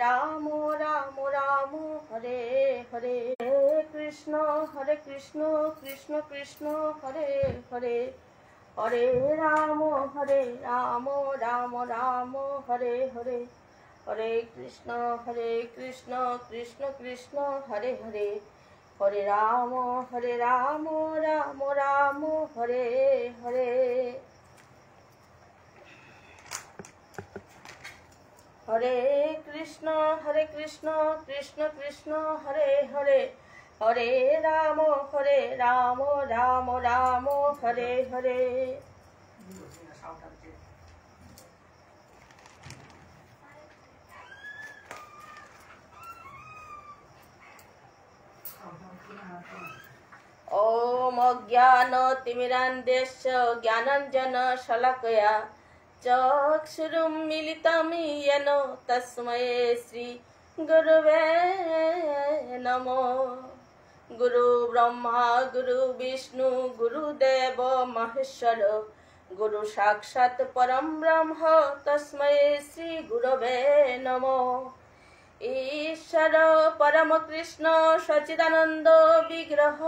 রাম রাম রাম হরে হরে, কৃষ্ণ কৃষ্ণ কৃষ্ণ হরে হরে, হরে রাম রাম রাম হরে হরে, হরে কৃষ্ণ কৃষ্ণ কৃষ্ণ হরে হরে, হরে রাম রাম রাম হরে হরে। হরে কৃষ্ণ কৃষ্ণ কৃষ্ণ হরে হরে, হরে রাম রাম রাম হরে হরে। ओम अज्ञानतिमिरान्धस्य ज्ञानाञ्जनशलाकया चक्षुरुन्मीलितं येन तस्मै श्री गुरुवे नमः। गुरु ब्रह्मा गुरु विष्णु गुरुदेव महेश्वर, गुरु साक्षात् परं ब्रह्म तस्मै श्री गुरवे नमः। ईश्वर परम कृष्ण सच्चिदानंद विग्रह,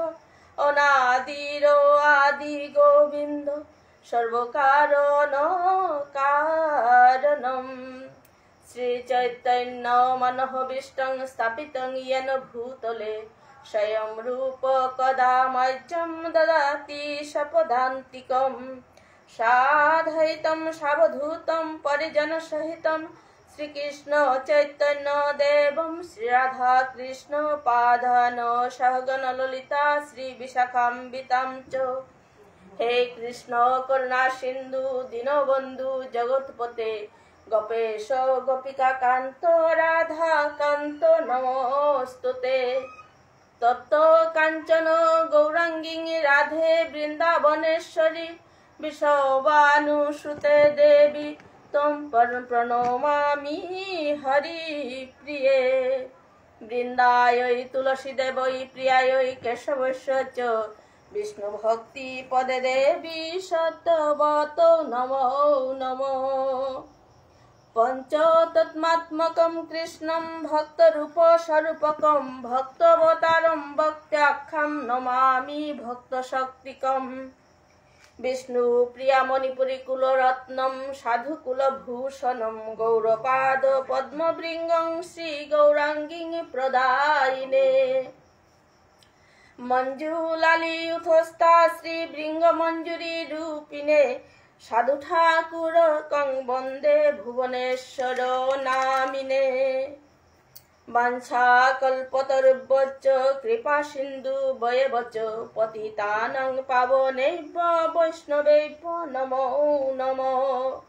अनादिर आदि गोविंद सर्वकारण कारणम, श्री चैतन्य मनोभीष्टं स्थापितं येन भूतले स्वयं रूप कदा मह्यं ददाति स्वपदान्तिकं, साधयितं सावधूतं परिजनसहितं श्रीकृष्ण चैतन्य देवं श्री राधा कृष्ण पादान सहगण ललिता श्री विशाखान्वितां च। हे कृष्ण करुणा सिंधु दीनबंधु जगत्पते, गोपेश गोपिका कांत राधा कांत नमोस्तुते। तप्त कांचन गौरांगी राधे वृंदावनेश्वरी, विषवानुसुते देवी तम प्रणमामि हरिप्रिये। वृंदायै तुलसीदेवै प्रियायै केशवस्य च, विष्णुभक्ति पदे देवी सत्यवतो नमो नमो। पंचतत्त्वात्मकं कृष्णं भक्तरूपस्वरूपकं, भक्तावतारं भक्त्याख्यं नमामि भक्तशक्तिकम्। विष्णु प्रिया मणिपुरी कुलरत्नम साधुकुलभूषणं, गौरपाद पद्मभृंगं श्री गौरांगी प्रदायिने। मंजुलालियुथस्था श्री भृंग मंजूरी रूपिणे, साधु ठाकुर कं वंदे भुवनेश्वर नामिने। वाञ्छाकल्पतरुभ्यश्च कृपा सिन्धु वयवच, पतितानां पावनेभ्यो वैष्णवेभ्यो नमो नमः।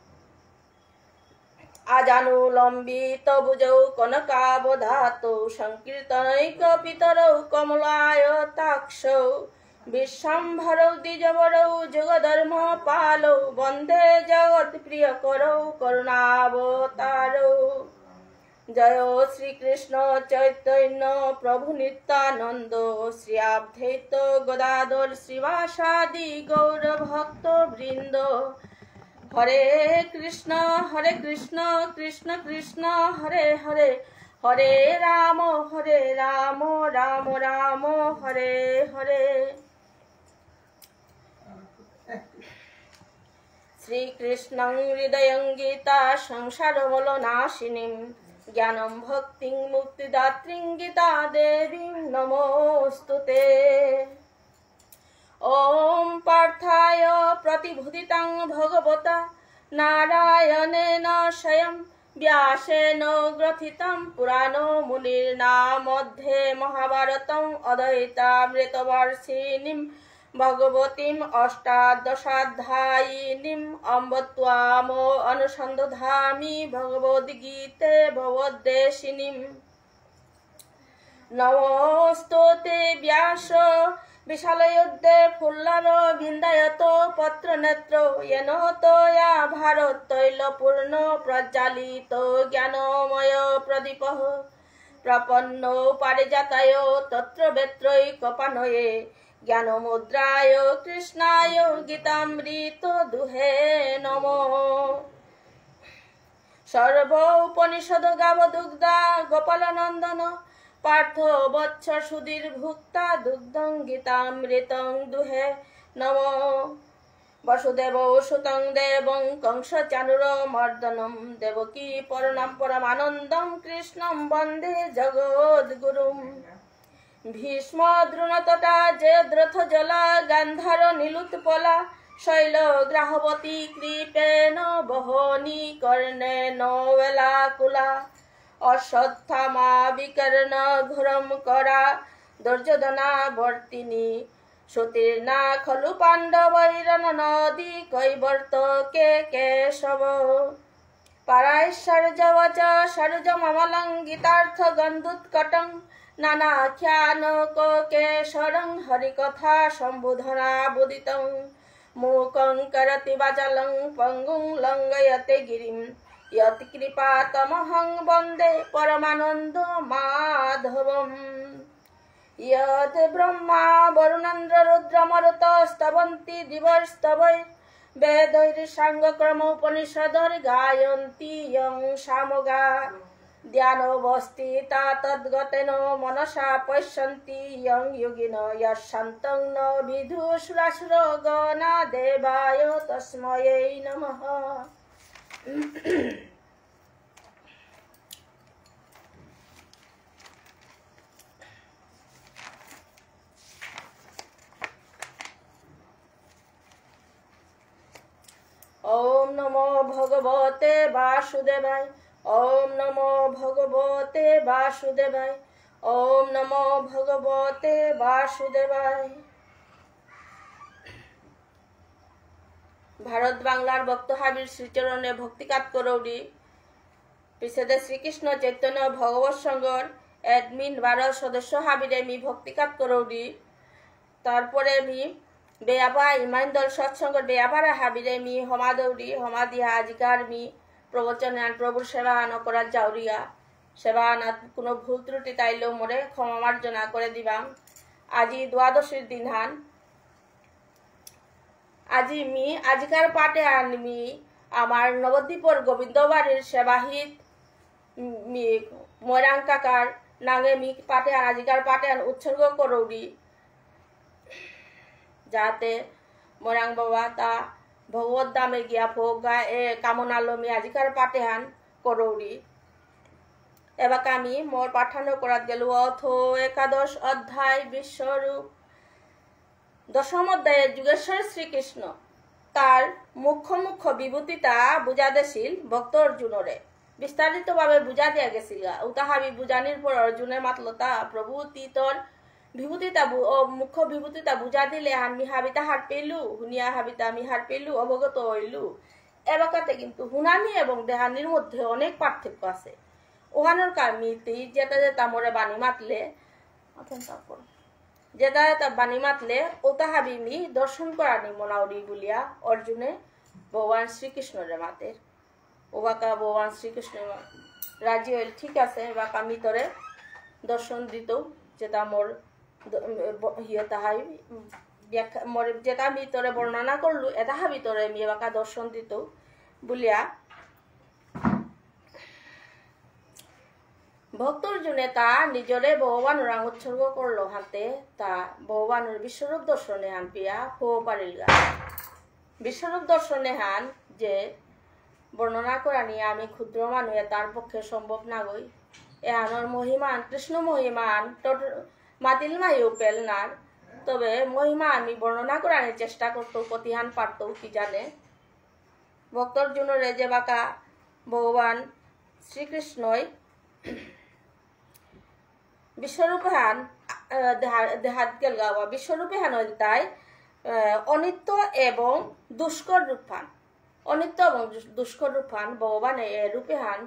आजानुलम्बित भुजौ कनकावधातौ, संकीर्तनैकपितरौ कमलायताक्षौ, विश्वम्भरौ द्विजवरौ जुगधर्मपालौ, वन्दे जगत्प्रियकरौ करुणावतारौ। जय श्री कृष्ण चैतन्य प्रभु नित्यानंद, श्री अद्वैत गदाधर श्रीवासादि गौर भक्त वृंद। हरे कृष्ण कृष्ण कृष्ण हरे हरे, हरे राम राम राम हरे हरे। श्री कृष्णं हृदयं गीता संसारमलनाशिनीं, ज्ञानं भक्तिं मुक्तिदात्रीं गीता देवीं नमोस्तुते। ओम पार्थाय प्रतिभूतितं भगवता नारायणेन स्वयं, व्यासेन ग्रथितं पुराणो मुनिर्नामध्ये महाभारतम् अद्वैतामृतवर्षिणीं भगवतीम् अष्टादशाध्यायिनीम् अम्ब त्वाम् अनुसन्धामि भगवद्गीते भगवद्देशिनीम्। नमोस्तुते व्यास विशालयुद्धे फुल्लरो विन्दायतो पत्रनेत्रो, येन त्वया भारततैलपूर्णो प्रज्वालितो ज्ञानमय प्रदीपः। प्रपन्नो पारिजाताय तत्र वेत्रैकपाणये, ज्ञानमुद्राय कृष्णाय गीतामृत दुहे नमो। সর্ব উপনিষদ গাব দুগ্ধা গোপাল নন্দন পার্থ বৎস সুধীর ভুক্তা দুগ্ধং গীতামৃতং দুহে নম বসুদেব সুতং দেবং কংস চানুর মর্দনম দেবকী পরণম পরমানন্দম কৃষ্ণম বন্দে জগদ্গুরুম ভীষ্ম দ্রুণতটা জয়দ্রথ জলা গান্ধার নীলুৎপলা শৈল গ্রাহবতী কৃপেণ বহনি কর্ণেন বেলাকুলা অশ্বত্থামা বিকর্ণ ঘোরম করা দুর্যোধনা বর্তিনী সুতীর্ণা খলু পাণ্ডবৈরন নদী কৈবর্ত কে কেশব পারাশ্বর্যবচ সর্জমমলং গীতার্থ গন্ধুৎকটং নানাখ্যানক কেশরং হরিকথা সম্বোধনা বুদিতং মূকং করতি বাচালং পঙ্গুং লঙ্ঘয়তে গিরিম यत्कृपातमहं वन्दे परमानन्द माधवम् यत् ब्रह्मा वरुणेन्द्र रुद्रमरुतस्तवन्ति दिवस्तवै वेदैर्साङ्गक्रमोपनिषदैर्गायन्ति यं सामगा ध्यानवस्थिता तद्गतेन मनसा पश्यन्ति यं योगिनो यशान्तं न विदुषुरासुरगणा देवाय तस्मै नमः। ओम नमो भगवते वासुदेवाय। ओम नमो भगवते वासुदेवाय। ओम नमो भगवते वासुदेवाय। ভারত বাংলার ভক্ত হাবির শ্রীচরণে ভক্তিকাত করৌড়ি পিছেদে শ্রীকৃষ্ণ চৈতন্য ভগবত সংঘর অ্যাডমিন 12 সদস্য হাবিরে মি ভক্তিকাত করৌড়ি তারপরে মি বেয়াবা ইমানদল সৎসঙ্গর বেয়াবারা হাবিরে মি হমা দৌড়ি হমা দিয়া আজিকার মি প্রবচনান প্রভুর সেবা নকরার যাওরিয়া সেবা না কোনো ভুল ত্রুটি তাইলেও মোরে ক্ষমা মার্জনা করে দিবাম। আজি দ্বাদশীর দিন হান আজি মি আজিকার পাটে আনমি আমার নবদ্বীপর গোবিন্দবাড়ির সেবাহিত মি ময়রাং কাকার নাঙে মি পাটে আজিকার পাটে উৎসর্গ করৌড়ি যাতে ময়রাং বাবা তা ভগবত দামে গিয়া ভোগ গায় এ কামনালো মি আজিকার পাটে আন করৌড়ি এবার আমি মোর পাঠানো করাত গেল অথ একাদশ অধ্যায় বিশ্বরূপ। দশম অধ্যায়ে যুগেশ্বর শ্রীকৃষ্ণ তার মুখ্য মুখ্য বিভূতিটা বুঝা দিছিল ভক্ত অর্জুনরে বিস্তারিত ভাবে বুঝা দিয়া গেছিল। উতাহাবি বুঝানির পর অর্জুনের মাতলতা প্রভু তোর বিভূতিটা মুখ্য বিভূতিটা বুঝা দিলে আমি হাবিতা হার পেলু হুনিয়া হাবিতা আমি হার পেলু অবগত হইলু। এলাকাতে কিন্তু হুনানি এবং দেহানির মধ্যে অনেক পার্থক্য আছে। ওহানোর কারণে যেটা যেটা মোরে বাণী মাতলে যেটা যেটা বাণী মাতলে ওতা হাবিমি দর্শন করানি মনাউরি বলিয়া অর্জুনে ভগবান শ্রীকৃষ্ণরে মাতের ওবাকা ভগবান শ্রীকৃষ্ণ রাজি হইল ঠিক আছে এবার আমি তোরে দর্শন দিত যেটা মোর ইয়ে তাহাই মোর যেটা আমি তোরে বর্ণনা করলু এটা হাবি তোরে আমি এবাকা দর্শন দিত বলিয়া ভক্তর্জুনে তা নিজরে ভগবানের উৎসর্গ করলো হাতে তা ভগবানের বিশ্বরূপ দর্শনে হান পিয়া হো পারিল গা। বিশ্বরূপ দর্শনে হান যে বর্ণনা করা নিয়ে আমি ক্ষুদ্র মানুষ তার পক্ষে সম্ভব না গই এহানোর মহিমান কৃষ্ণ মহিমান মাতিল মাইও পেল নার তবে মহিমা আমি বর্ণনা করার চেষ্টা করতো প্রতিহান পারত কি জানে ভক্তর্জুনরে যে বাকা ভগবান শ্রীকৃষ্ণই বিশ্বরূপে হান দেহাত গেল গাওয়া বিশ্বরূপে হান তাই অনিত্য এবং দুষ্কর রূপান অনিত্য এবং দুষ্কর রূপান ভগবান এ রূপে হান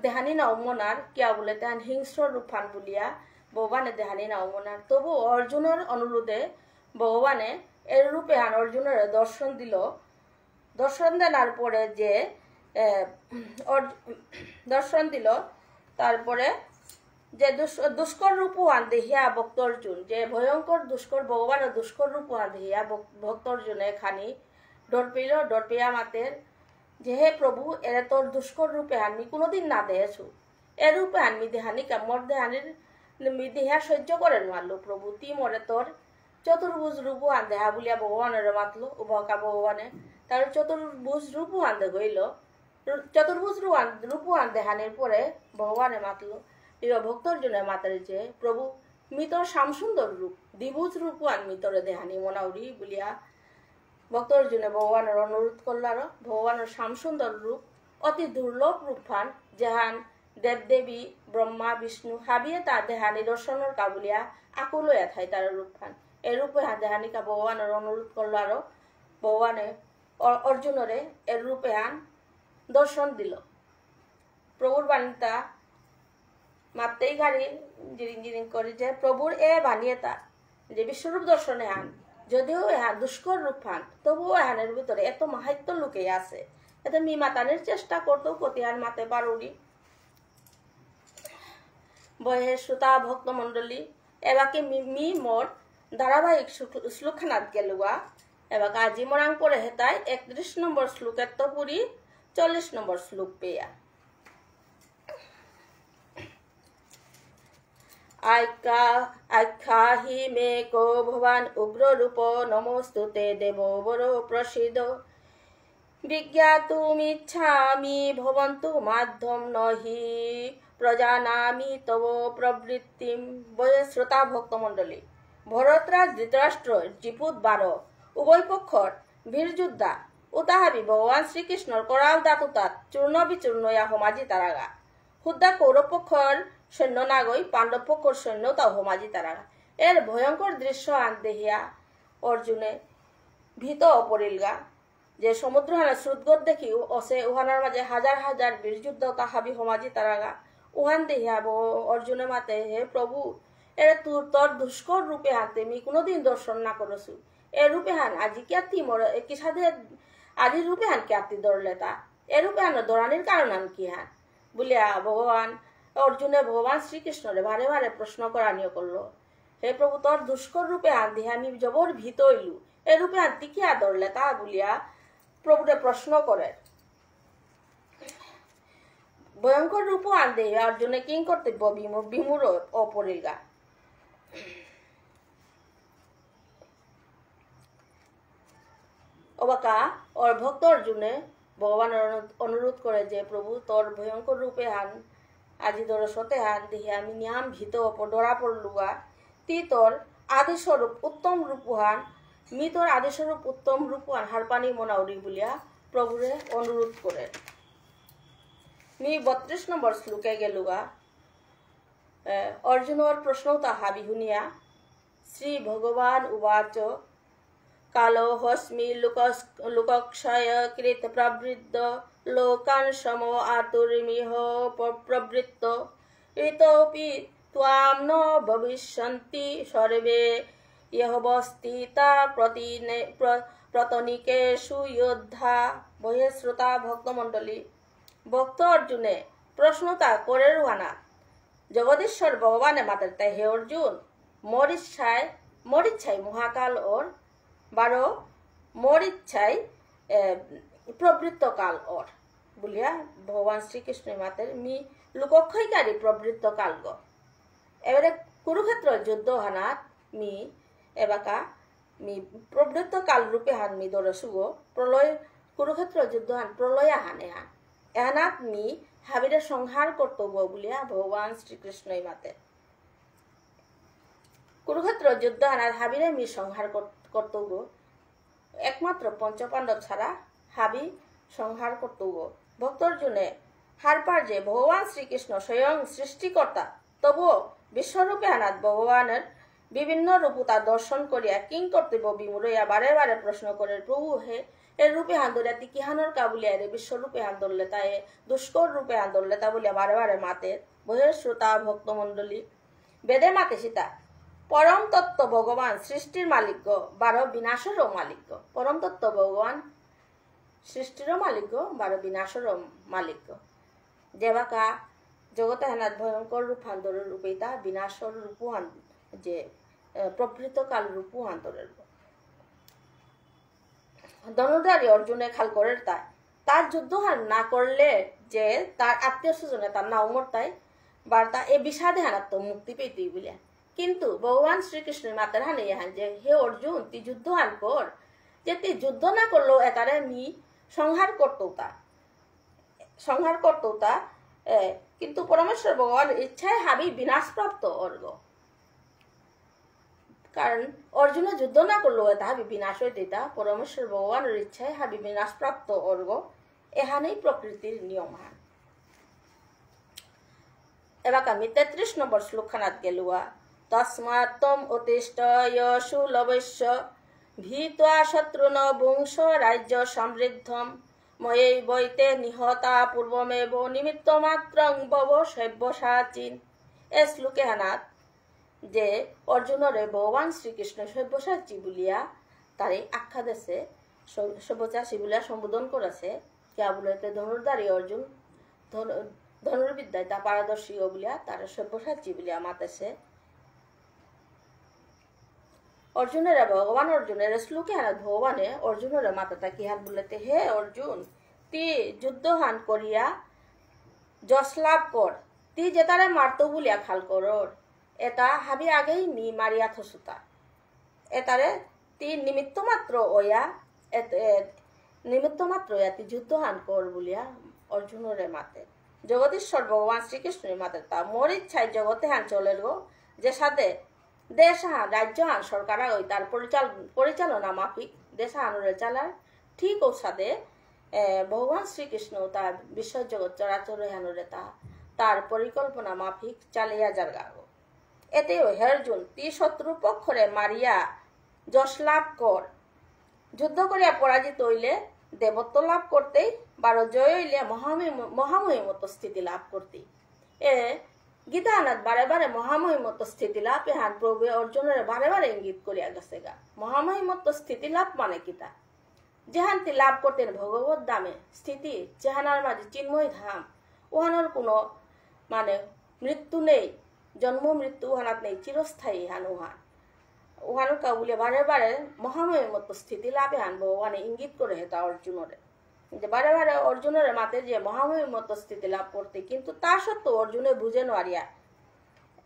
দেহানি নমনার কিয়া বলে তেহান হিংস্র রূপান বলিয়া ভগবানে দেহানি নমনার তবু অর্জুনের অনুরোধে ভগবানে এর রূপে হান অর্জুনের দর্শন দিল। দর্শন দেওয়ার পরে যে দর্শন দিল তারপরে যে দুষ্কর রূপহান দেহিয়া ভক্ত অর্জুন যে ভয়ঙ্কর দুষ্কর ভগবানের দুষ্কর রূপহান দেহিয়া ভক্ত অর্জুনে খানি ডর পেল ডর পেয়া মাতের যে হে প্রভু এরে তোর দুষ্কর রূপে হানমি কোনোদিন না দেহেছু এ রূপে হানমি দেহানি মোর দেহানির দেহা সহ্য করে মারলো প্রভু তি মরে তোর চতুর্ভুজ রূপু আন দেহা বলিয়া ভগবানের মাতলো উভকা ভগবানে তার চতুর্ভুজ রূপু আনতে হইল চতুর্ভুজ রূপু আন দেহানির পরে ভগবানে মাতলো প্রিয় ভক্তর জন্য মাতার যে প্রভু মিতর শ্যামসুন্দর রূপ দ্বিভুজ রূপু আন মিতরে দেহানি মনাউরি বলিয়া ভক্তর জন্য ভগবানের অনুরোধ করলার ভগবানের শ্যামসুন্দর রূপ অতি দুর্লভ রূপফান যেহান দেবদেবী ব্রহ্মা বিষ্ণু হাবিয়ে তা দেহা নিদর্শনের কাবুলিয়া আকুল হইয়া থাই তার রূপফান এই রূপে দেহানিকা ভগবানের অনুরোধ করলার ভগবানে অর্জুনরে এর রূপে হান দর্শন দিল প্রভুর বাণীতা মাত্রেই গাড়ি জিরিং জিরিং করে যে প্রভুর এ বানিয়ে তা যে বিশ্বরূপ দর্শনে আন যদিও এহান দুষ্কর রূপ ফান তবুও এহানের ভিতরে এত মাহাত্য লুকে আছে এতে মি মাতানের চেষ্টা করতেও কতিহান মাতে পারুরি বহে শ্রোতা ভক্ত মন্ডলী এবাকে মি মোর ধারাবাহিক শ্লোকখানাত গেলুয়া এবাকে আজি মরাং পরে হেতাই 31 নম্বর শ্লোকের তো পুরি 40 নম্বর শ্লোক পেয়া আখ্যাহি মে কো ভবান উগ্র রূপ নমস্তুতে দেব বড় প্রসিদ্ধ বিজ্ঞাতুমিচ্ছামি ভবন্তু মাধ্যম নহি প্রজানামি তব প্রবৃত্তিম বয়ে শ্রোতা ভক্তমণ্ডলী ভরতরাজ ধৃতরাষ্ট্র জিপুত 12 উভয় পক্ষর বীরযোদ্ধা উতাহাবি ভগবান শ্রীকৃষ্ণর করাল দাতুতাত চূর্ণ বিচূর্ণ ইয়া হোমাজি তারাগা হুদ্দা কৌরব পক্ষর সৈন্য নাগই পাণ্ডব পক্ষর সৈন্য তাও হোমাজি তারাগা এর ভয়ঙ্কর দৃশ্য আন দেহিয়া অর্জুনে ভীত অপরিলগা যে সমুদ্রহানে শ্রুতগত দেখি অসে উহানার মাঝে হাজার হাজার বীরযুদ্ধ তাহাবি হোমাজি তারাগা উহান দেহিয়া অর্জুনে মাতে হে প্রভু এর তোর দুষ্কর রূপে হাতে মি কোনোদিন দর্শন না করছু এ রূপে হান আজি ক্যাতি মর কি সাধে আদি রূপে হান ক্যাতি দৌড়লে তা এ রূপে হান দৌড়ানির কারণ আন কি হান বলিয়া ভগবান অর্জুনে ভগবান শ্রীকৃষ্ণরে বারে বারে প্রশ্ন করানিও করলো হে প্রভু তোর দুষ্কর রূপে হান দিয়ে আমি জবর ভীত হইলু এ রূপে হান তিকিয়া দৌড়লে তা বলিয়া প্রভুরে প্রশ্ন করে ভয়ঙ্কর রূপ আন দে অর্জুনে কিং কর্তব্য বিমূর অপরিলগা অবাকা ওর ভক্ত অর্জুনে ভগবানের অনুরোধ করে যে প্রভু তোর ভয়ঙ্কর রূপে হান আজি তোর সতে হান দেখি আমি নিয়াম ভীত ডরা পড়লুগা তি তোর আদিস্বরূপ উত্তম রূপহান মি তোর আদিস্বরূপ উত্তম রূপহান হারপানি মনাউরি বলিয়া প্রভুরে অনুরোধ করে মি 32 নম্বর শ্লোকে গেলুগা অর্জুনর প্রশ্নতা হাবি শুনিয়া শ্রী ভগবান উবাচ কালো হস্মি লোকক্ষয় কৃত প্রবৃদ্ধ লোকান সম আতুর্মিহ প্রবৃত্ত ঋতোপি ত্বাম ন ভবিষ্যন্তি সর্বে ইহবস্থিতা প্রতনিকেষু যোদ্ধা বহে শ্রোতা ভক্তমণ্ডলী ভক্ত অর্জুনে প্রশ্নতা করে রুহানা জগদীশ্বর ভগবানে মাতার হে অর্জুন মরিচ্ছাই মহাকাল ওর 12 মরিচ্ছাই প্রবৃত্ত কাল ওর বলিয়া ভগবান শ্রীকৃষ্ণ মাতের মি লোকক্ষয়কারী প্রবৃত্ত কাল গ এবারে কুরুক্ষেত্র যুদ্ধ হানাত মি এবাকা মি প্রবৃত্ত কাল রূপে হান মি দরসুগ প্রলয় কুরুক্ষেত্র যুদ্ধ হান প্রলয়া হানে হান এহানাত মি হাবিরে সংহার কর্তব্য বলিয়া ভগবান শ্রীকৃষ্ণ মাতে কুরুক্ষেত্র যুদ্ধ হানাত হাবিরে মি সংহার কর্তব্য একমাত্র পঞ্চপাণ্ডব ছাড়া হাবি সংহার কর্তব্য ভক্তর্জুনে হারপার যে ভগবান শ্রীকৃষ্ণ স্বয়ং সৃষ্টিকর্তা তবুও বিশ্বরূপে হানাত ভগবানের বিভিন্ন রূপতা দর্শন করিয়া কিং কর্তব্য বিমূরইয়া বারে বারে প্রশ্ন করে প্রভু হে এর রূপে হান্দরিয়া তি কিহানোর কাবুলিয়া রে বিশ্বরূপে হান্দরলে তাই দুষ্কর রূপে হান্দরলে তা বলিয়া বারে বারে মাতে বহে শ্রোতা ভক্তমণ্ডলী বেদে মাতে সীতা পরম তত্ত্ব ভগবান সৃষ্টির মালিক 12 বিনাশেরও মালিক পরম তত্ত্ব ভগবান সৃষ্টিরও মালিক 12 বিনাশেরও মালিক যেবাকা জগতে হানাত ভয়ঙ্কর রূপ হান্দরের রূপেতা বিনাশর রূপহান যে প্রবৃত্ত কাল রূপহান্তরের ধনুর্ধারী অর্জুনে খাল করের তাই তার যুদ্ধহান না করলে যে তার আত্মীয় স্বজনে তার নাও মরতাই বার্তা এ বিষাদে হানাত মুক্তি পেতেই বলিয়া কিন্তু ভগবান শ্রীকৃষ্ণের মাতার হানে হান যে হে অর্জুন তুই যুদ্ধহান কর যে তুই যুদ্ধ না করলেও এটারে মি সংহার করতো তা কিন্তু পরমেশ্বর ভগবান ইচ্ছায় হাবি বিনাশপ্রাপ্ত অর্ঘ কারণ অর্জুন যুদ্ধ না করলেও এটা হাবি বিনাশ হইতে তা পরমেশ্বর ভগবানের ইচ্ছায় হাবি বিনাশপ্রাপ্ত অর্ঘ এখানেই প্রকৃতির নিয়ম হান এবার আমি 33 নম্বর শ্লোকখানাত গেলুয়া তস্মাত্তম অতিষ্ঠয় সুলভস্য ভীত্বা শত্রুন বংশ রাজ্য সমৃদ্ধম ময়েই বৈতে নিহতা পূর্বমেব নিমিত্ত মাত্রং বব সব্যসাচীন এ শ্লোকে হানাত যে অর্জুনরে ভগবান শ্রীকৃষ্ণ সব্যসাচী বলিয়া তারে আখ্যা দেশে সব্যসাচী বলিয়া সম্বোধন করেছে কে বলতে ধনুর্ধারী অর্জুন ধনুর্বিদ্যায় তা পারদর্শী বলিয়া তার সব্যসাচী বলিয়া মাতেছে অর্জুনের ভগবান অর্জুনের শ্লোকে হানাত ভগবানে অর্জুনের মাতাটা কি হান বলতে হে অর্জুন তি যুদ্ধহান করিয়া যশ লাভ কর তি যেতারে মারত বলিয়া খাল করর এটা হাবি আগেই মি মারিয়া থসুতা এটারে তি নিমিত্ত মাত্র ওয়া তি যুদ্ধহান কর বলিয়া অর্জুনরে মাতে জগদীশ্বর ভগবান শ্রীকৃষ্ণের মাতে তা মোর ইচ্ছায় জগতে হান চলে গো যে সাথে দেশ হান রাজ্য হান সরকার ওই তার পরিচালনা মাফিক দেশ হানুরে চালার ঠিক ও সাথে ভগবান শ্রীকৃষ্ণ তার বিশ্ব জগৎ চরাচর হানুরে তার পরিকল্পনা মাফিক চালিয়া যার গাগো এতেও হে অর্জুন তি শত্রু পক্ষরে মারিয়া যশ লাভ কর যুদ্ধ করিয়া পরাজিত হইলে দেবত্ব লাভ করতেই বারো জয় হইলে মহামহিমত স্থিতি লাভ করতে এ গীতা আনাত বারে বারে মহামহিমত স্থিতি লাভ এহান প্রভু অর্জুনের বারে বারে ইঙ্গিত করিয়া গেছে গা মহামহিমত স্থিতি লাভ মানে কিতা যেহান্তি লাভ করতেন ভগবত দামে স্থিতি যেহানার মাঝে চিন্ময় ধাম ওহানোর কোনো মানে মৃত্যু নেই জন্ম মৃত্যু ওহানাত নেই চিরস্থায়ী হান ওহানোর কাউলে বারে বারে মহামহিমত স্থিতি লাভে হান ভগবানে ইঙ্গিত করে হেতা অর্জুনরে যে বারে বারে অর্জুনের মাতে যে মহামহিমত স্থিতি লাভ করতে কিন্তু তা সত্ত্বেও অর্জুনে বুঝে নারিয়া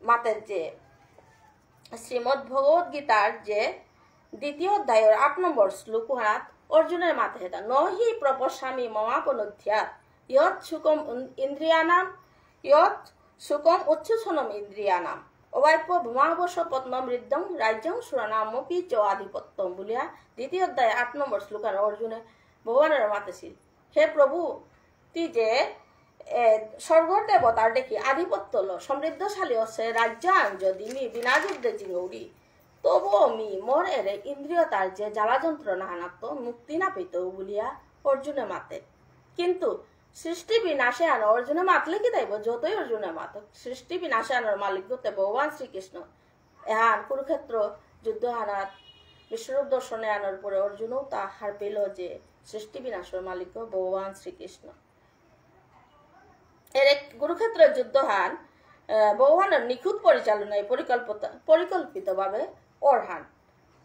মাতের যে শ্রীমদ ভগবত গীতার যে দ্বিতীয় অধ্যায়ের 8 নম্বর শ্লোক হাত অর্জুনের মাতে হেতা নহি প্রপস্যামি মমাপনুধ্যাৎ ইয়ৎ সুকম ইন্দ্রিয়ানাম ইয়ৎ সুকম উচ্ছ্বসনম ইন্দ্রিয়ানাম অবাপ্য ভূমাবশ পত্নমৃদ্ধম রাজ্যং সুরানামপি চ আধিপত্যম বলিয়া দ্বিতীয় অধ্যায় 8 নম্বর শ্লোকান অর্জুনে ভগবানের মাতেছিল হে প্রভু তুই যে স্বর্গর দেবতার দেখি আধিপত্য সমৃদ্ধশালী হচ্ছে রাজ্য আন যদি মি বিনা যুদ্ধে চিঙৌরি তবুও মি মোর এরে ইন্দ্রিয় তার যে জ্বালা যন্ত্রণা হানাত মুক্তি না পেত বলিয়া অর্জুনে মাতে কিন্তু সৃষ্টি বিনাশে আন অর্জুনে মাতলে কি তাইব যতই অর্জুনে মাতক সৃষ্টি বিনাশে আনার মালিক হতে ভগবান শ্রীকৃষ্ণ এহান কুরুক্ষেত্র যুদ্ধ হানাত বিশ্বরূপ দর্শনে আনার পরে অর্জুনও তা হার পেল যে সৃষ্টি বিনাশের মালিক ভগবান শ্রীকৃষ্ণ এর কুরুক্ষেত্র যুদ্ধহান ভগবানের নিখুঁত পরিচালনায় পরিকল্পিতভাবে অরহান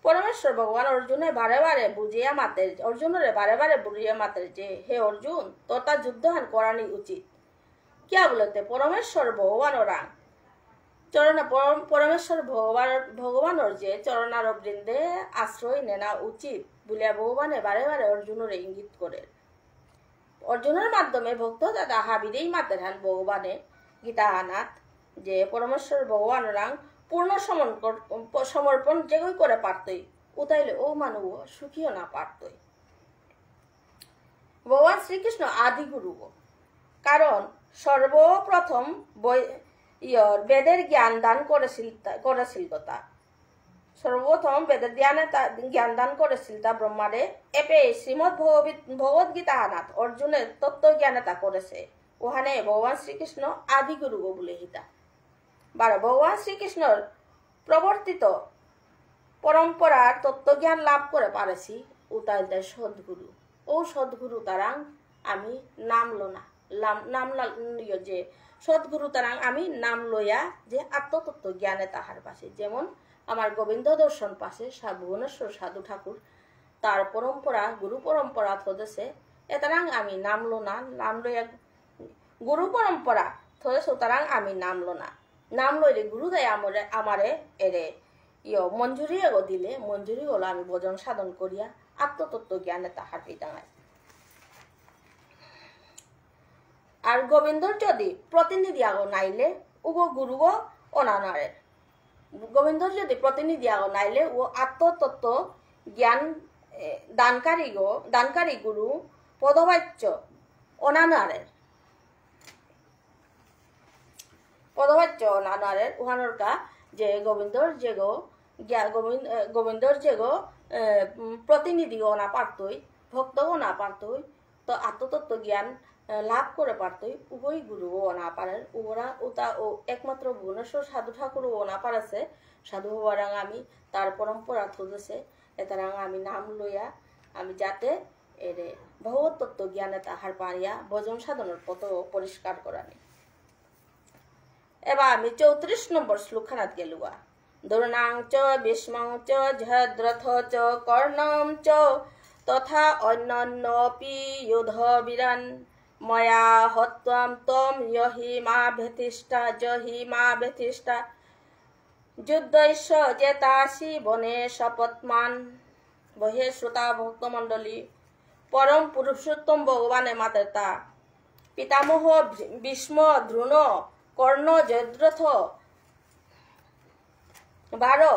পরমেশ্বর ভগবান অর্জুনে বারে বারে বুঝিয়া মাতের অর্জুনের বারে বারে বুঝিয়া মাতের যে হে অর্জুন তোতা যুদ্ধহান করানি উচিত কিয়া বলতে পরমেশ্বর ভগবান ওরা চরণে পরমেশ্বর ভগবানের যে চরণার বৃন্দে আশ্রয় নেনা উচিত বলিয়া ভগবানে বারে বারে অর্জুনের ইঙ্গিত করে অর্জুনের মাধ্যমে ভক্ত দাদা হাবিরেই মাতের হান ভগবানে গীতা আনাত যে পরমেশ্বর ভগবান রাং পূর্ণ সমর্পণ যেগুই করে পারতই উতাইলে ও মানব সুখীও না পারতই ভগবান শ্রীকৃষ্ণ আদি গুরু কারণ সর্বপ্রথম বেদের জ্ঞান দান করেছিল তা সর্বপ্রথম বেদের জ্ঞান দান করেছিল তা ব্রহ্মারে এপে শ্রীমদ ভগবত গীতা আনাত অর্জুনের তত্ত্ব জ্ঞানে তা করেছে ওখানে ভগবান শ্রীকৃষ্ণ আদি গুরু বলে হিতা বারো ভগবান শ্রীকৃষ্ণর প্রবর্তিত পরম্পরার তত্ত্বজ্ঞান লাভ করে পারেছি উতাই দেয় সদ্গুরু ও সদ্গুরু তারাং আমি নাম যে সদ্গুরু তারাং আমি নাম লইয়া যে আত্মতত্ত্ব জ্ঞানে তাহার পাশে যেমন আমার গোবিন্দ দর্শন পাশে ভুবনেশ্বর সাধু ঠাকুর তার পরম্পরা গুরু পরম্পরা থদেছে এতারাং আমি নামলো না, নামলো গুরু পরম্পরা থরে সুতরাং আমি নামলো না, নামলো রে গুরু দেয় আমারে এরে মঞ্জুরি এগো দিলে মঞ্জুরি হলো আমি ভজন সাধন করিয়া আত্মতত্ত্ব জ্ঞানে তাহার পিতাঙায়। আর গোবিন্দর যদি প্রতিনিধি আগো নাইলে উগো গুরুগো অনানারে, গোবিন্দর যদি প্রতিনিধি আগো নাইলে ও আত্মতত্ত্ব জ্ঞান দানকারী গুরু পদবাচ্য অনানারের উহানোর কা যে গোবিন্দর যে গো প্রতিনিধিও না পারতই, ভক্তও না পারতই, তো আত্মতত্ত্ব জ্ঞান লাভ করে পারতই উভয় গুরুও না পারেন। ও একমাত্র ভুবনেশ্বর সাধু ঠাকুরও না পারেছে। সাধু হওয়ারাং আমি তার পরম্পরা থুদেছে, এতারাং আমি নাম লইয়া আমি যাতে এরে ভগবত তত্ত্ব জ্ঞানে তাহার পারিয়া ভজন সাধনের পথ পরিষ্কার করানি। এবার আমি 34 নম্বর শ্লোকখানাত গেলুয়া। দুর্নাং চ বিস্মং চ ঝদ্রথ চ কর্ণম চ তথা অন্যান্যপি যুধ বীরান ময়া হত্বাম তম যহি মা ভেতিষ্ঠা যুদ্ধৈষ জেতাসি বনে শপথমান। বহে শ্রোতা ভক্তমণ্ডলী, পরম পুরুষোত্তম ভগবানের মাতা পিতামহ ভীষ্ম, দ্রোণ, কর্ণ, জয়দ্রথ 12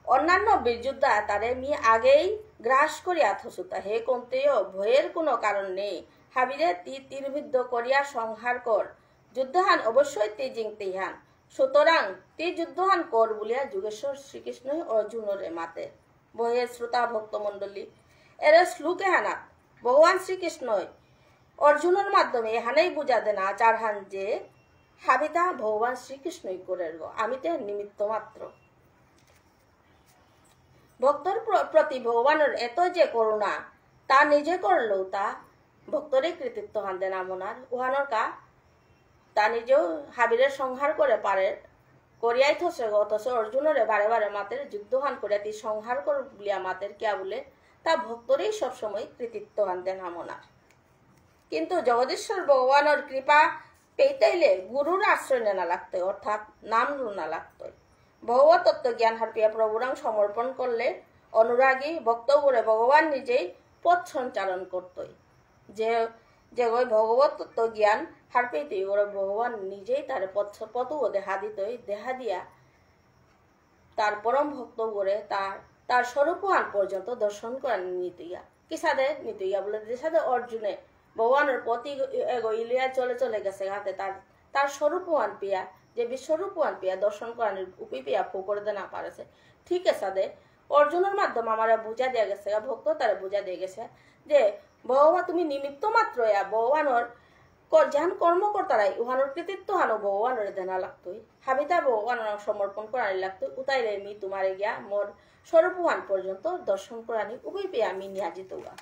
অন্যান্য বীরযোদ্ধা তারে মি আগেই গ্রাস করিয়া থসুতা। হে কন্তেয়, ভয়ের কোনো কারণ নেই। হাবিরে তীরবিদ্ধ করিয়া সংহার কর, যুদ্ধহান অবশ্যই তেজিং তেহান। সুতরাং তীর যুদ্ধহান কর বলিয়া যুগেশ্বর শ্রীকৃষ্ণ অর্জুনরে মাতে। বহে শ্রোতা ভক্তমণ্ডলী, এর শ্লোকে হানা ভগবান শ্রীকৃষ্ণ অর্জুনের মাধ্যমে এহানেই বুঝা দেন আচার হান যে হাবিতা ভগবান শ্রীকৃষ্ণই করে গো, আমি তে নিমিত্ত মাত্র। ভক্তর প্রতি ভগবানের এত যে করুণা তা নিজে করলেও তা ভক্তরই কৃতিত্ব হান দেন আমনার উহানোর কা তা নিজেও হাবিরের সংহার করে পারে করিয়াই থসে গো, অথচ অর্জুনরে বারে বারে মাতের যুদ্ধহান করিয়া তি সংহার কর বলিয়া মাতের কিয়া বলে তা ভক্তরই সবসময় কৃতিত্ব হান দেন আমনার। কিন্তু জগদীশ্বর ভগবানের কৃপা পেইতাইলে গুরুর আশ্রয় নেনা লাগতো, অর্থাৎ নাম লুনা লাগতো। ভগবত তত্ত্ব জ্ঞান হারপিয়া প্রভুরাং সমর্পণ করলে অনুরাগী ভক্তগুরে ভগবান নিজেই পথ সঞ্চালন করতই। যে ভগবত তত্ত্ব জ্ঞান হারপেইতে ওরা ভগবান নিজেই তার পথও দেখা দিতই, দেখা দিয়া তার পরম ভক্তগুরে তার স্বরূপান পর্যন্ত দর্শন করা নিতইয়া। কিসাদে নিতইয়া বলে যেসাদে অর্জুনে ভগবানের প্রতি ইলিয়া চলে গেছে হাতে তার স্বরূপান পিয়া যে বিশ্বরূপান পিয়া দর্শন করানোর উপি পিয়া ফো করে না পারেছে। ঠিক আছে, অর্জুনের মাধ্যমে আমারা বুঝা দিয়ে গেছে, ভক্ত তারা বুঝা দিয়ে গেছে যে ভগবান তুমি নিমিত্ত মাত্র ভগবানের যান কর্মকর্তারাই উহানোর কৃতিত্ব হানো ভগবানের দেনা লাগতোই, হাবিতা ভগবানের সমর্পণ করানি লাগতো। উতাইলে মি তোমারে গিয়া মোর স্বরূপান পর্যন্ত দর্শন করানি উপি পিয়া আমি নিয়াজিত হওয়া।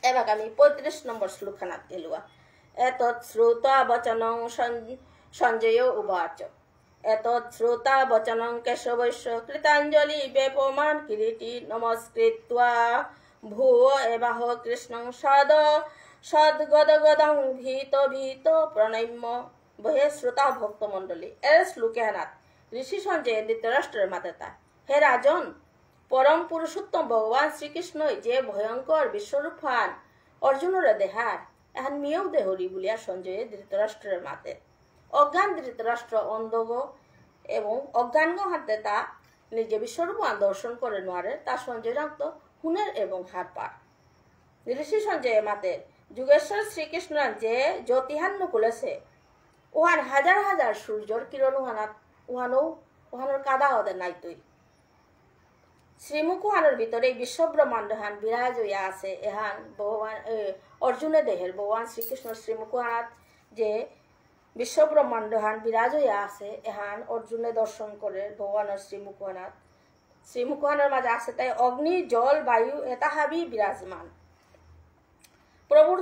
এবার আমি 35 নম্বর শ্লোকখানাত গেলুয়া। এতৎ শ্রুতা বচনং সঞ্জয় উবাচ। এতৎ শ্রুতা বচনং কেশবৈশ্য কৃতাঞ্জলি বেপমান কিরীটি নমস্কৃত্বা ভুব এবাহ কৃষ্ণং সদ্গদগদং ভীত প্রণম্য। বহে শ্রোতা ভক্তমণ্ডলী, এর শ্লোকে হানাত ঋষি সঞ্জয় ধৃতরাষ্ট্রের মাতা, হে রাজন, পরম পুরুষোত্তম ভগবান শ্রীকৃষ্ণই যে ভয়ঙ্কর বিশ্বরূপান অর্জুনের দেহার এখন মিয়েও দেহরি বলিয়া সঞ্জয়ে ধৃতরাষ্ট্রের মাতে। অজ্ঞান ধৃতরাষ্ট্র অন্ধগ এবং অজ্ঞানগ হাতে তা নিজে বিশ্বরূপান দর্শন করে নোয়ারে তা সঞ্জয় রাখত হুনের এবং হাত পা। ঋষি সঞ্জয় মাতে যুগেশ্বর শ্রীকৃষ্ণ যে জ্যোতিহান্ন খুলেছে উহার হাজার হাজার সূর্যর কিরণ উহানোর কাদা ওদের নাইতই। শ্রীমুখহানের ভিতরে বিশ্বব্রহ্মাণ্ডহান বিরাজ হইয়া আছে। এহান ভগবান অর্জুনের দেহের ভগবান শ্রীকৃষ্ণ শ্রীমুখহানাত যে বিশ্বব্রহ্মাণ্ডহান বিরাজ হইয়া আছে, এহান অর্জুনে দর্শন করে ভগবানের শ্রীমুখহানের মাঝে আছে তাই অগ্নি জল বায়ু এটা হাবি বিরাজমান। প্রভুর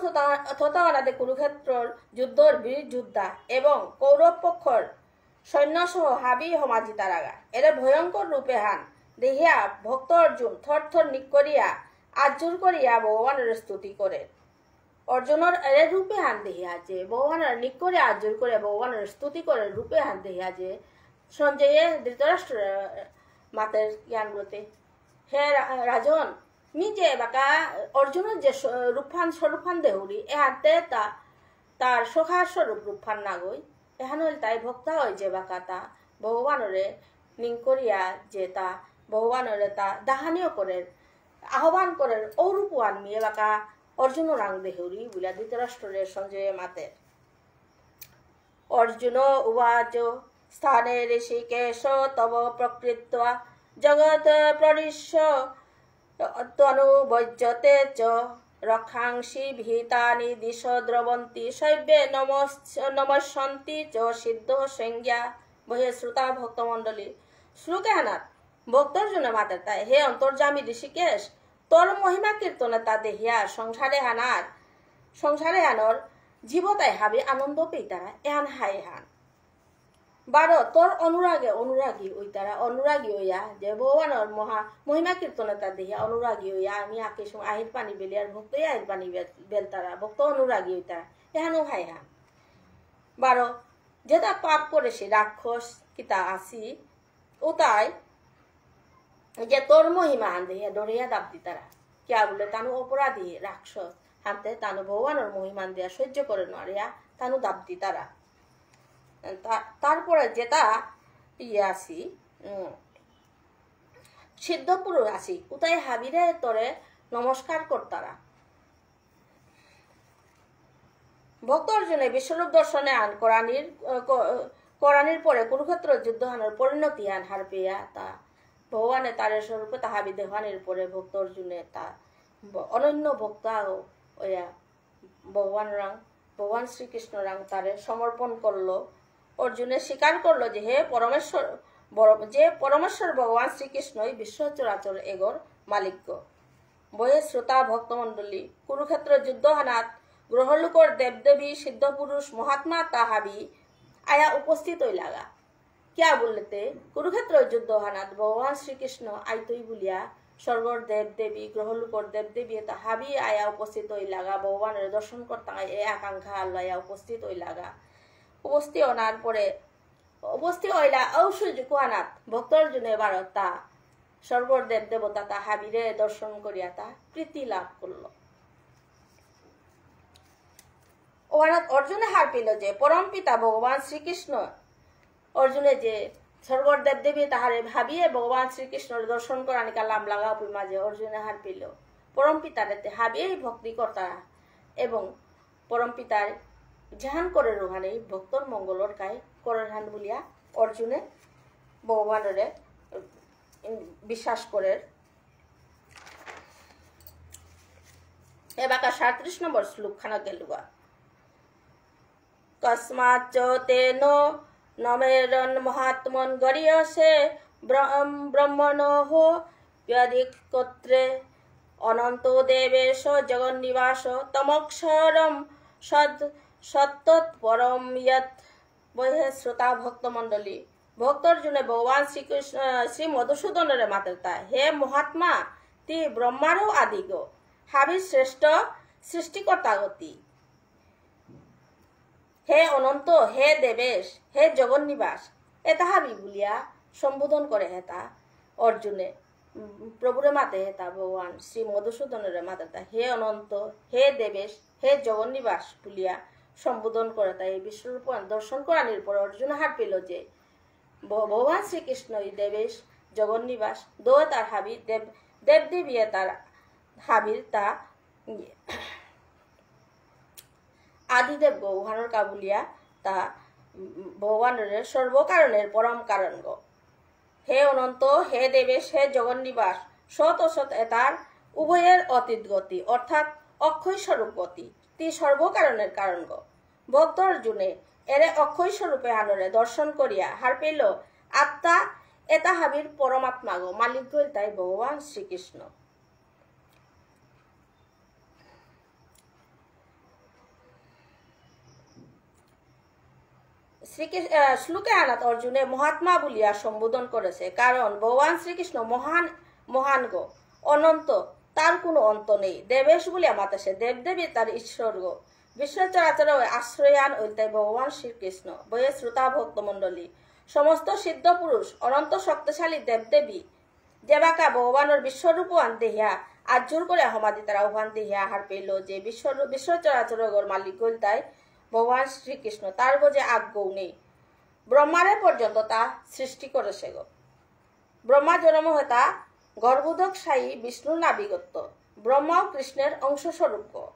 তথানাদে কুরুক্ষেত্রর যুদ্ধর বীর যোদ্ধা এবং কৌরব পক্ষর সৈন্যসহ হাবি সমাজিতার আগা এর ভয়ঙ্কর রূপে হান দেহিয়া ভক্ত অর্জুন থর থর নিক করিয়া আজর করিয়া ভগবানের স্তুতি করে অর্জুনের এর রূপে হান দেহিয়া যে ভগবানের নিক করে আজর করে ভগবানের স্তুতি করে রূপে হান দেহিয়া যে সঞ্জয়ে ধৃতরাষ্ট্র মাতের জ্ঞান বলতে হে রাজন নিজে বাকা অর্জুনের যে রূপফান স্বরূপফান দেহুরি এ হাতে তার সখার স্বরূপ রূপফান না গই এখান হইল তাই ভক্তা হয় যে বাকা তা ভগবানরে নিং করিয়া যে তা ভগবানরে তা দাহানীয় করে আহ্বান করে ঔরূপান মিয়ে বাকা অর্জুন রাং দেহুরি বুলা ধৃতরাষ্ট্রের সঞ্জয় মাতের অর্জুন উবাচ স্থানে ঋষিকেশ তব প্রকৃত জগৎ প্ররিষ্য তনুবজ্যতে চ রক্ষাংসি ভীতানি দিশ দ্রবন্তি শৈব্যে নমস্যন্তি চ সিদ্ধ সংজ্ঞা বহে শ্রোতা ভক্তমণ্ডলী শ্লোকে হানাত ভক্তর্জনে মাতের তাই হে অন্তর্যামী ঋষিকেশ তোর মহিমা কীর্তনে তা দেহিয়া সংসারে হানর জীবতাই হাবি আনন্দ পেই তারা এহান হাই হান বারো তোর অনুরাগী ওই তারা অনুরাগী হইয়া যে ভগবানের মহিমা কীর্তনে তা দেহিয়া অনুরাগী হইয়া আমি আকে সময় আহির পানি বেলি আর ভক্ত আহির পানি বেল তারা ভক্ত অনুরাগী হই তারা এহানো হাই হান বারো যেটা পাপ করেছে রাক্ষস কিতা আসি ও তাই যে তোর মহিমা হান দেহিয়া ডরিয়া দাব দি তারা কিয়া বলে তানু অপরাধী রাক্ষস হানতে তানু ভগবানের মহিমান দেয়া সহ্য করে নড়িয়া তানু দাব দি তারা তারপরে যেটা ইয়ে আসি সিদ্ধ পুরুষ আসি উতাই হাবিরে তোরে নমস্কার করতারা ভক্ত অর্জুনে বিশ্বরূপ দর্শনে আন কোরআনির পরে কুরুক্ষেত্র যুদ্ধ হানোর পরিণতি আন হার পেয়া তা ভগবানে তার স্বরূপে তাহা বিদেহানির পরে ভক্ত অর্জুনে তা অনন্য ভক্তা ওয়া ভগবান শ্রীকৃষ্ণ রাং তারে সমর্পণ করলো অর্জুনে স্বীকার করলো যে হে পরমেশ্বর ভগবান শ্রীকৃষ্ণই বিশ্ব চরাচর এগর মালিক্য বয়ে শ্রোতা ভক্তমণ্ডলী কুরুক্ষেত্র যুদ্ধ হানাত গ্রহলোকর দেবদেবী সিদ্ধ পুরুষ মহাত্মা তাহাবি আয়া উপস্থিত হই লাগা কিয়া বললেতে কুরুক্ষেত্র যুদ্ধ হানাত ভগবান শ্রীকৃষ্ণ আইতই বলিয়া স্বর্গর দেবদেবী গ্রহলোকর দেবদেবী তাহাবি আয়া উপস্থিত হই লাগা ভগবানের দর্শন করতে এ আকাঙ্ক্ষা আল্লাহ উপস্থিত হই লাগা উপস্থিত অনার পরে উপস্থিত হইলা ঔষুজুক আনাত ভক্তর জন্য এবার তা স্বর্গর দেব দেবতা তা হাবিরে দর্শন করিয়া তা প্রীতি লাভ করল ওনাত অর্জুনে হার পেল যে পরম পিতা ভগবান শ্রীকৃষ্ণ অর্জুনে যে স্বর্গর দেবদেবী তাহারে ভাবিয়ে ভগবান শ্রীকৃষ্ণের দর্শন করা নিকা লাভ লাগা মাঝে অর্জুনে হার পেল পরম পিতারে হাবিয়ে ভক্তি কর্তারা এবং পরম পিতার জাহান করে রোহানে ভক্তর মঙ্গলর কাই করে হান বলিয়া অর্জুনে ভগবানের বিশ্বাস করে এবাকা 37 নম্বর শ্লোক খানা গেলুয়া কস্মাচ্চ তেন নমেরন মহাত্মন গরিয়সে ব্রহ্মণোহ ব্যধিকত্রে অনন্ত দেবেশ জগন্নিবাস তমক্ষরম সত্তৎপরম ইয়ৎ বহে শ্রোতা ভক্তমণ্ডলী ভক্তর জন্য ভগবান শ্রীকৃষ্ণ শ্রী মধুসূদনের মাতৃতা হে মহাত্মা তি ব্রহ্মারও আদিগ হাবি শ্রেষ্ঠ সৃষ্টিকর্তা গতি হে অনন্ত হে দেবেশ হে জগন্নিবাস এটা হাবি বলিয়া সম্বোধন করে হেতা অর্জুনে প্রভুরে মাতে হেতা ভগবান শ্রী মধুসূদনের মাতৃতা হে অনন্ত হে দেবেশ হে জগন্নিবাস বলিয়া সম্বোধন করে তাই বিশ্বরূপ দর্শন করানির পর অর্জুন হার পেল যে ভগবান শ্রীকৃষ্ণ দেবেশ জগন্নিবাস দো তার হাবি দেবদেবী তার হাবির তা আদিদেব গৌহানোর কাবুলিয়া তা ভগবানের সর্বকারণের পরম কারণ গো হে অনন্ত হে দেবেশ হে জগন্নিবাস সত অসৎ তার উভয়ের অতীত গতি অর্থাৎ অক্ষয় স্বরূপ গতি তি সর্বকারণের কারণ গো ভক্ত অর্জুনে এরে অক্ষয় স্বরূপে হানরে দর্শন করিয়া হার পেল আত্মা এটা হাবির পরমাত্মা গো মালিক গল তাই ভগবান শ্রীকৃষ্ণ শ্লোকে আনাত অর্জুনে মহাত্মা বলিয়া সম্বোধন করেছে কারণ ভগবান শ্রীকৃষ্ণ মহান গো অনন্ত তার কোনো অন্ত নেই। দেবেশ বলিয়া মাতাসে দেবদেবী তার ঈশ্বর গো। বিশ্ব চরাচর আশ্রয়ান ঐতাই ভগবান শ্রীকৃষ্ণ। বয়ে শ্রোতা ভক্ত মণ্ডলী, সমস্ত সিদ্ধ পুরুষ অনন্ত শক্তিশালী দেবদেবী দেবাকা ভগবানের বিশ্বরূপ আনতে হিয়া আজ জোর করে সমাধি তারা উভান্তি হিয়া হার পেল যে বিশ্ব চরাচর মালিক গলতাই ভগবান শ্রীকৃষ্ণ। তার গো যে আজ্ঞাও নেই, ব্রহ্মারে পর্যন্ত তা সৃষ্টি করেছে গো। ব্রহ্মা জন্ম হয়ে তা গর্ভোদক সাই বিষ্ণুর নাবিগত্য, ব্রহ্মাও কৃষ্ণের অংশস্বরূপ গো।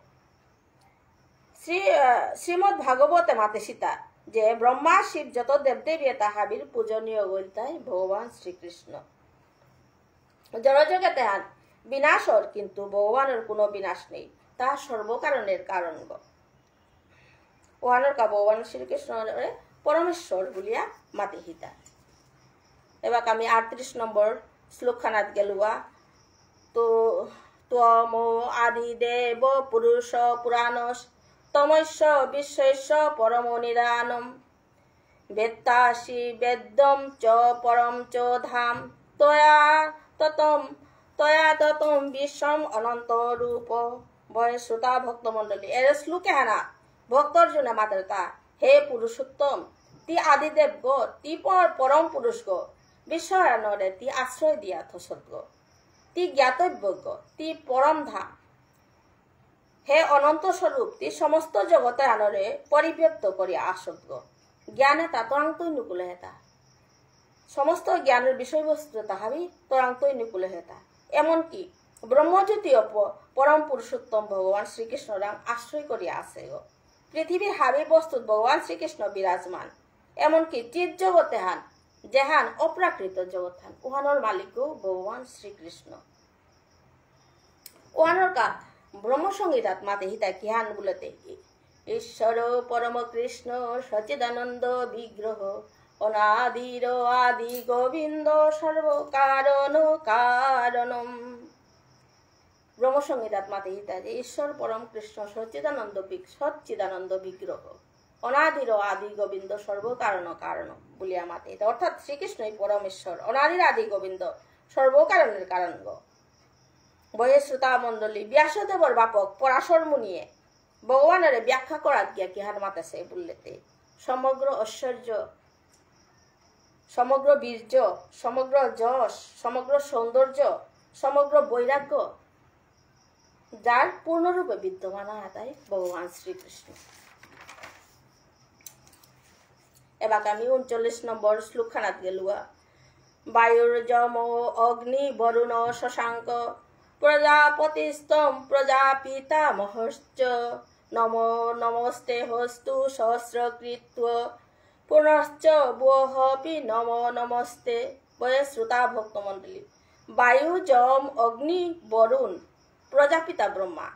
শ্রীমৎ ভাগবতে মাতে সীতা যে ব্রহ্মা শিব যত দেবদেবী তাহাবির পূজনীয় গলতাই ভগবান শ্রীকৃষ্ণ। জড়জগে তেহান বিনাশর, কিন্তু ভগবানের কোনো বিনাশ নেই, তা সর্বকারণের কারণ গো। ওহানোর কা ভগবান শ্রীকৃষ্ণ পরমেশ্বর বলিয়া মাতে হিতা। এবার আমি 38 নম্বর শ্লোকখানাত গেলুয়া। তো ত্বম আদি দেব পুরুষ পুরাণস তমস্য বিশ্বস্য পরম নিদানম বেত্তাসি বেদ্যম চ পরম চ ধাম তয়া ততম বিশ্বম অনন্ত রূপ। বয়ে শ্রোতা ভক্ত মণ্ডলী, এর শ্লোকে হানা ভক্তর জন্য মাত্রতা হে পুরুষোত্তম, তি আদিদেব গো, তি পরম পুরুষ গো, বিশ্বরে তি আশ্রয় দিয়া থসত গো, তি জ্ঞাতব্য গো, তি পরম ধাম। হে অনন্ত স্বরূপ, তি সমস্ত জগতে আনরে পরিব্যক্ত করিয়া আসত গো। জ্ঞানে তা তরাংতই নুকুলে হেতা, সমস্ত জ্ঞানের বিষয়বস্তু তাহাবি তরাংতই নুকুলে হেতা। এমনকি ব্রহ্মজ্যোতীয় পরম পুরুষোত্তম ভগবান শ্রীকৃষ্ণ রাম আশ্রয় করিয়া আছে গো। পৃথিবীর হাবি বস্তুত ভগবান শ্রীকৃষ্ণ বিরাজমান। এমনকি চিৎ জগতে হান যেহান অপ্রাকৃত জগৎ হান উহানোর মালিকও ভগবান শ্রীকৃষ্ণ। উহানোর কা ব্রহ্মসংগীতাত মাতে হিতা কিহান বলতে ঈশ্বর পরম কৃষ্ণ সচিদানন্দ বিগ্রহ অনাদির আদি গোবিন্দ সর্বকারণ কারণম। ব্রহ্মসংগীতাত মাতে হিতা যে ঈশ্বর পরম কৃষ্ণ সচ্চিদানন্দ বিগ্রহ অনাদির আদি গোবিন্দ সর্বকারণ কারণ বলিয়া মাতে হিতা। অর্থাৎ শ্রীকৃষ্ণই পরমেশ্বর, অনাদির আদি গোবিন্দ, সর্বকারণের কারণ গো। বয়ে শ্রোতা মণ্ডলী, ব্যাসদেবর বাপক পরাশর মুনিয়ে ভগবানের ব্যাখ্যা করাত গিয়া কিহার মাতাছে বললেতে সমগ্র ঐশ্বর্য, সমগ্র বীর্য, সমগ্র যশ, সমগ্র সৌন্দর্য, সমগ্র বৈরাগ্য যার পূর্ণরূপে বিদ্যমান তাই ভগবান শ্রীকৃষ্ণ। এবার আমি 39 নম্বর শ্লোকখানাত গেলুয়া। বায়ুর যম অগ্নি বরুণ শশাঙ্ক প্রজাপতিস্তম প্রজাপিতা মহশ্চ নমো নমস্তে হস্তু সহস্রকৃত্ব পুনশ্চ বহপি নমো নমস্তে। বয়ে শ্রোতা ভক্ত মণ্ডলী, বায়ু যম অগ্নি বরুণ প্রজাপিতা ব্রহ্মা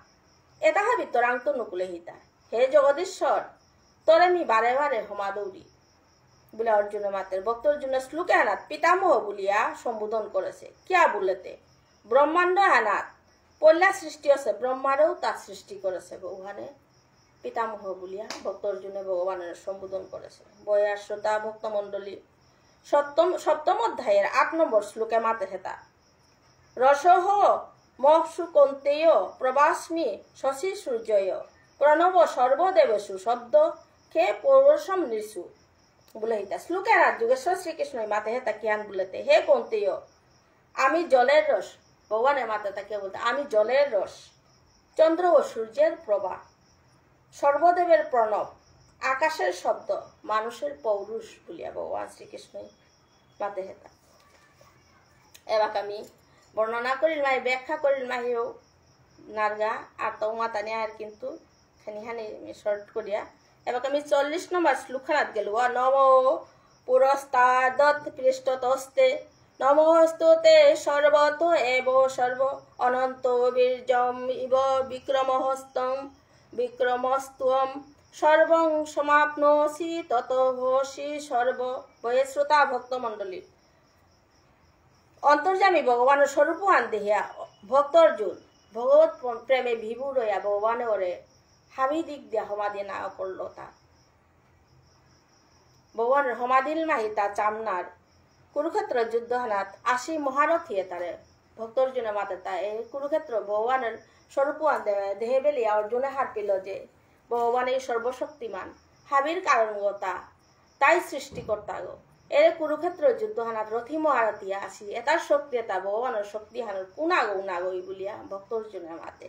এতাহা বিতরাঙ্ক নুকুলে হিতা। হে জগদীশ্বর, তোরে মি বারে বারে হমা দৌড়ি বলে অর্জুন মাতের ভক্ত অর্জুন শ্লোকে আনাত পিতামহ বলিয়া সম্বোধন করেছে। কিয়া বললেতে ব্রহ্মাণ্ড আনাত পল্লা সৃষ্টি আছে, ব্রহ্মারও তার সৃষ্টি করেছে ওখানে পিতামহ বলিয়া ভক্ত অর্জুনে ভগবানের সম্বোধন করেছে। বয়া শ্রোতা ভক্ত মণ্ডলী, সপ্তম অধ্যায়ের 8 নম্বর শ্লোকে মাতে হেতা রসহ মহসু কন্তেয় প্রবাস্মি শশী সূর্যয় প্রণব সর্বদেবেশু শব্দ খে পৌরসম নিশু বলে হিতা। শ্লোকে আনাত যোগেশ্বর শ্রীকৃষ্ণই মাতে হেতা কিয়ান বলেতে হে কন্তেয়, আমি জলের রস, ভগবানের মাতে তাকে বলতে আমি জলের রস, চন্দ্র ও সূর্যের প্রভা, সর্বদেবের প্রণব, আকাশের শব্দ, মানুষের পৌরুষ বলিয়া ভগবান শ্রীকৃষ্ণই মাতে হেতা। এবার আমি বর্ণনা করিল মাই ব্যাখ্যা করিল মাহিও নারগা আর তো মাতা নিয়ে আর কিন্তু খানি শর্ট করিয়া। এবার আমি 40 নম্বর শ্লোকখানাত গেল। নম পুরস্তাদৎ পৃষ্ঠতস্তে নমস্তুতে সর্বত এব সর্ব অনন্ত বীর্যম ইব বিক্রমহস্তম বিক্রমস্ত্বম সর্বং সমাপ্নোসি ততোসি সর্ব। বয়ে শ্রোতা ভক্ত মণ্ডলী, অন্তর্যামী ভগবানের স্বরূপ আনতে হিয়া ভক্ত অর্জুন ভগবত প্রেমে ভিভু রইয়া ভগবানে ওরে হাবি দিক দিয়া সমাধি না করলো। তা ভগবানের সমাধিল মাহি তা চামনার কুরুক্ষেত্র যুদ্ধহানাত 80 মহারথীয়ে তারে ভক্ত অর্জুনের মাতে তা এই কুরুক্ষেত্র ভগবানের স্বরূপান দেহে বেলিয়া অর্জুনে হার পেল যে ভগবান এই সর্বশক্তিমান হাবির কারণগতা তাই সৃষ্টিকর্তা গো এর কুরুক্ষেত্র যুদ্ধহানাত রথি মহারথিয়া আসি এটার শক্তিতা ভগবানের শক্তি হানোর কুনাগো উনাগই বলিয়া ভক্ত অর্জুনের মাতে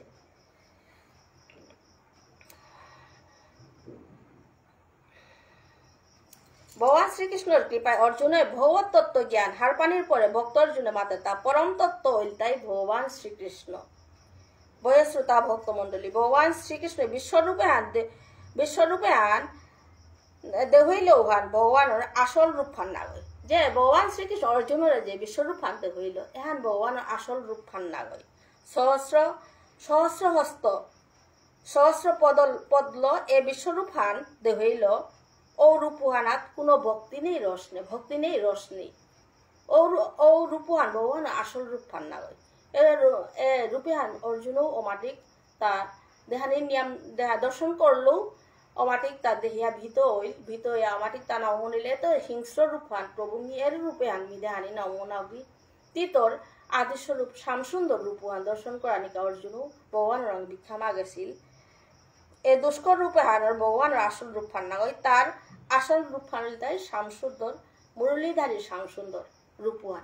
ভগবান শ্রীকৃষ্ণের কৃপায় অর্জুনের ভগবত তত্ত্ব জ্ঞান হারপানির পরে ভক্ত অর্জুনের মাতে তা পরম তত্ত্ব হইল তাই ভগবান শ্রীকৃষ্ণ বয়শ্রোতা ভক্তমণ্ডলী ভগবান শ্রীকৃষ্ণ বিশ্বরূপে আন দেহইলেও হান ভগবানের আসল রূপ ফান না গই যে ভগবান শ্রীকৃষ্ণ অর্জুনের যে বিশ্বরূপ ফানতে হইল এহান ভগবানের আসল রূপ ফান না গই সহস্র হস্ত সহস্র পদল এ বিশ্বরূপ হান দেহইল ও রূপহানাত কোনো ভক্তি নেই রস নেই ও রূপহান ভগবান আসল রূপ ফান না গই এ রূপহান অর্জুনও অমাটিক তা দেহানির নিয়ম দেহা দর্শন করলেও অমাটিক তা দেহিয়া ভীত হইয়া অমাটিক তা নমনিলে তো হিংস্র রূপহান প্রভু এর রূপহান মি দেহানি নমনাবি তিতর আদিস্বরূপ শ্যামসুন্দর রূপহান দর্শন করানিকা অর্জুনও ভগবান রং দীক্ষা মাগেছিল এ দুষ্কর রূপে হানোর ভগবানের আসল রূপ ফান না গই তার আসল রূপ ফানিল তাই শ্যামসুন্দর মুরলীধারী শ্যামসুন্দর রূপহান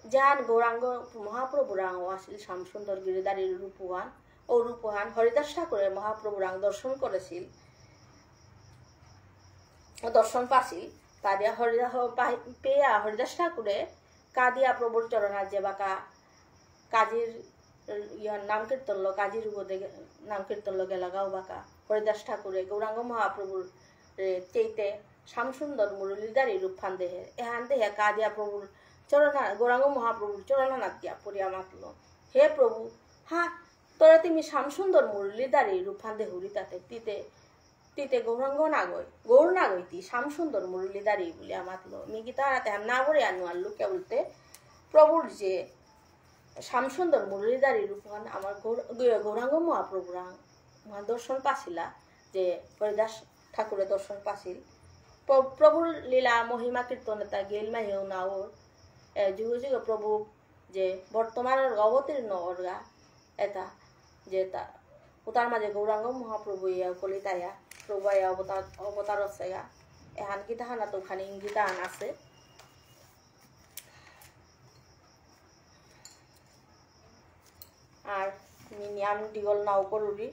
যেহান গৌরাঙ্গ মহাপ্রভু রাং আসিল শ্যামসুন্দর গিরিধারীর রূপহান ও রূপহান হরিদাস ঠাকুরের মহাপ্রভু রাং দর্শন করেছিল দর্শন পাছিল তা দিয়া পেয়া হরিদাস ঠাকুরে কাদিয়া প্রভুর চরণার যে বাকা কাজীর ইয়ার নাম কীর্তন কাজীর উপদে নাম কীর্তন গেলাগাও বাকা হরিদাস ঠাকুরে গৌরাঙ্গ মহাপ্রভুর চেইতে শ্যামসুন্দর মুরলীধারী রূপফান দেহে এহান দেহে কাদিয়া প্রভুর চরণা গৌরাঙ্গ মহাপ্রভুর চরণানাথ দিয়া পড়িয়া মাতল হে প্রভু হা তোরা তুমি শ্যামসুন্দর মুরলীধারী রূপফান দেহ হরিতাতে তিতে গৌরাঙ্গ নাগই গৌর নাগইতি শ্যামসুন্দর মুরলীধারী বলিয়া মাতল মিগিতা তেহান না বলে আনুয়াল্লু কে বলতে প্রভুর যে শ্যামসুন্দর মুরলীধারী রূপহান আমার গৌরাঙ্গ মহাপ্রভুরা দর্শন পাছিলা যে হরিদাস ঠাকুরের দর্শন পাছিল প্রভুর লীলা মহিমা কীর্তনতা গেলমা হেউ নাও যুগ যুগ প্রভু যে বর্তমানের অবতীর্ণ অর্গা এটা যে তা তার মাঝে গৌরাঙ্গ মহাপ্রভু ইয়া কলিতায়া প্রভু অবতার আছে এহান গীতা হানা তো ওখানে ইঙ্গিতা আন আছে আর নিয়াম দীঘল নাও করুরি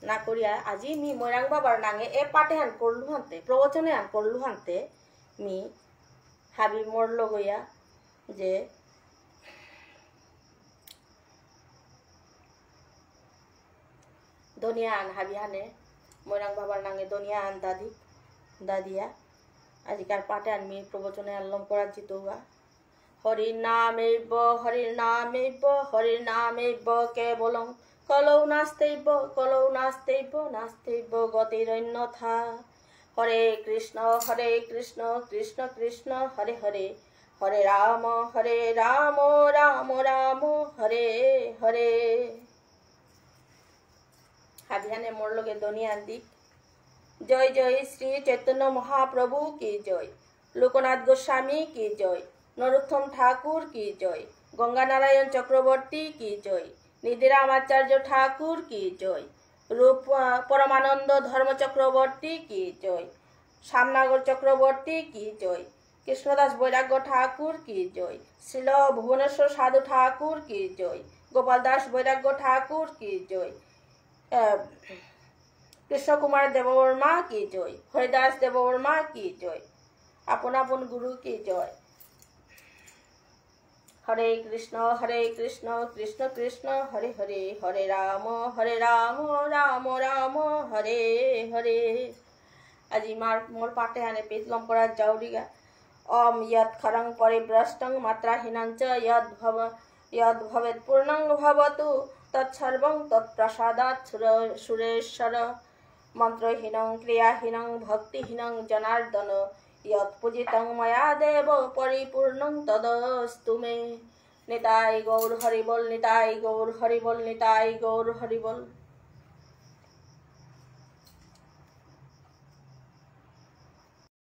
না করিয়া আজি মি মৈরাং বাবার নাঙে এ পাটে হান করলু হানতে প্রবচনে হান করলু হানতে মি হাবি মরল গইয়া যে দনিয়া আন হাবি হানে মৈরাং বাবার নাঙে দনিয়া আন দাদিয়া আজিকার পাটে আন মি প্রবচনে আল্লম করার জিত হুয়া হরির নামেব কেবলং কলৌ নাস্তেইব গতিরন্যথা হরে কৃষ্ণ কৃষ্ণ কৃষ্ণ হরে হরে হরে রাম রাম রাম হরে হরে হাবিহানে মোর লগে দনিয়ান দিক জয় জয় শ্রী চৈতন্য মহাপ্রভু কি জয় লোকনাথ গোস্বামী কি জয় নরোত্তম ঠাকুর কি জয় গঙ্গানারায়ণ চক্রবর্তী কি জয় নিধিরাম আচার্য ঠাকুর কি জয় রূপ পরমানন্দ ধর্ম চক্রবর্তী কি জয় শ্যামনগর চক্রবর্তী কি জয় কৃষ্ণদাস বৈরাগ্য ঠাকুর কি জয় শ্রীল ভুবনেশ্বর সাধু ঠাকুর কি জয় গোপাল দাস বৈরাগ্য ঠাকুর কি জয় কৃষ্ণ কুমার দেববর্মা কি জয় হরিদাস দেববর্মা কি জয় আপন আপন গুরু কি জয় হরে কৃষ্ণ কৃষ্ণ কৃষ্ণ হরে হরে হরে রাম রাম রাম হরে হরে আজি মোর পাটে হানে পেতলম করা যাউরিগা অম ইয়ৎ খরং পরিভ্রষ্টং মাত্রাহীনং চ ইয়ৎ ভবেৎ পূর্ণং ভবতু তৎসর্বং তৎপ্রসাদাৎ সুরেশ্বর মন্ত্রহীনং ক্রিয়াহীনং ভক্তিহীনং জনার্দন यत् पूजितं मया देव परिपूर्णं तदस्तु मे। निताय गौर हरिबोल, निताय गौर हरिबोल, निताय गौर हरिबोल।